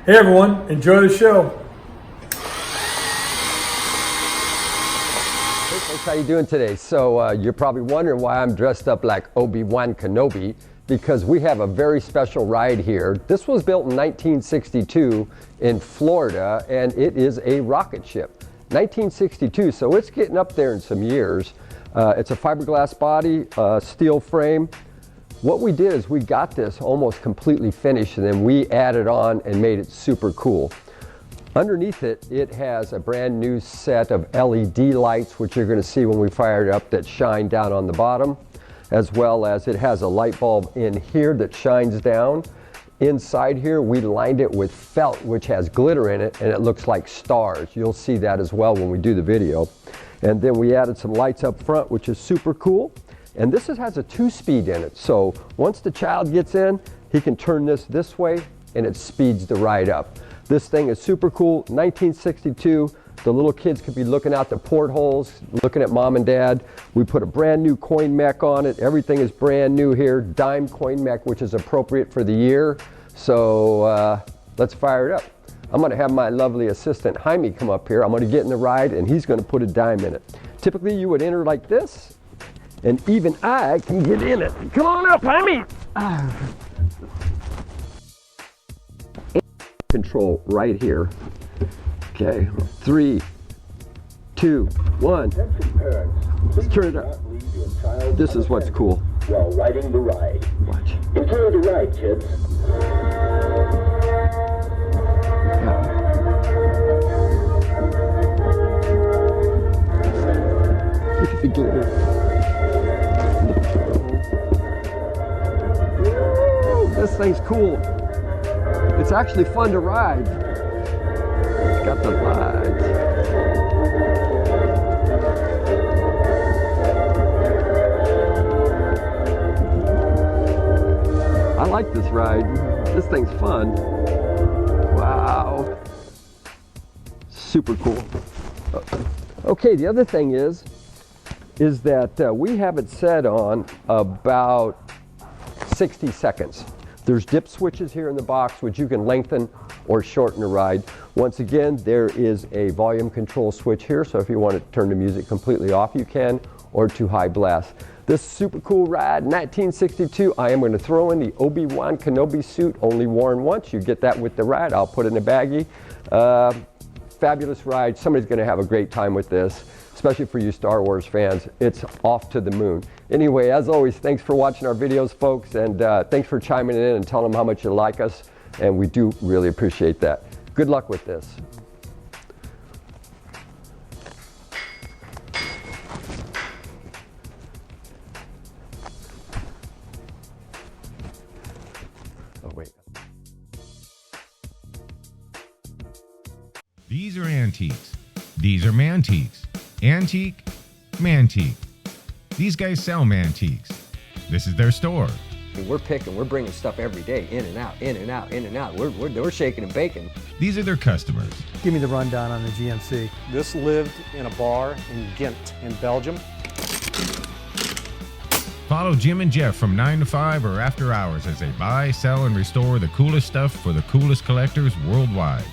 Hey everyone, enjoy the show. Hey folks, how you doing today? So you're probably wondering why I'm dressed up like Obi-Wan Kenobi, because we have a very special ride here. This was built in 1962 in Florida, and it is a rocket ship. 1962, so it's getting up there in some years. It's a fiberglass body, steel frame. What we did is we got this almost completely finished, and then we added on and made it super cool. Underneath it, it has a brand new set of LED lights, which you're going to see when we fire it up, that shine down on the bottom, as well as it has a light bulb in here that shines down. Inside here, we lined it with felt, which has glitter in it, and it looks like stars. You'll see that as well when we do the video. And then we added some lights up front, which is super cool. And this has a 2-speed in it. So once the child gets in, he can turn this way, and it speeds the ride up. This thing is super cool. 1962, the little kids could be looking out the portholes, looking at mom and dad. We put a brand new coin mech on it. Everything is brand new here. Dime coin mech, which is appropriate for the year. So let's fire it up. I'm gonna have my lovely assistant Jaime come up here. I'm gonna get in the ride, and he's gonna put a dime in it. Typically you would enter like this, and even I can get in it. Come on up, Jaime. Control right here. Okay, 3, 2, 1. Let's turn it up. This is what's cool. While riding the ride. Watch. Enjoy the ride, kids. Look at the glitter. Woo, this thing's cool. It's actually fun to ride. It's got the lights. I like this ride. This thing's fun. Wow. Super cool. Okay, the other thing is that we have it set on about 60 seconds. There's dip switches here in the box, which you can lengthen or shorten the ride. Once again, there is a volume control switch here, so if you want to turn the music completely off, you can, or to high blast. This super cool ride, 1962. I am going to throw in the Obi-Wan Kenobi suit, only worn once. You get that with the ride. I'll put it in a baggie. Fabulous ride. Somebody's going to have a great time with this, especially for you Star Wars fans. It's off to the moon. Anyway, as always, thanks for watching our videos, folks, and thanks for chiming in and telling them how much you like us, and we do really appreciate that. Good luck with this. Oh, wait. These are antiques. These are Mantiques. Antique, Mantique. These guys sell Mantiques. This is their store. We're bringing stuff every day, in and out, in and out, in and out. We're shaking and baking. These are their customers. Give me the rundown on the GMC. This lived in a bar in Ghent in Belgium. Follow Jim and Jeff from 9 to 5 or after hours as they buy, sell, and restore the coolest stuff for the coolest collectors worldwide.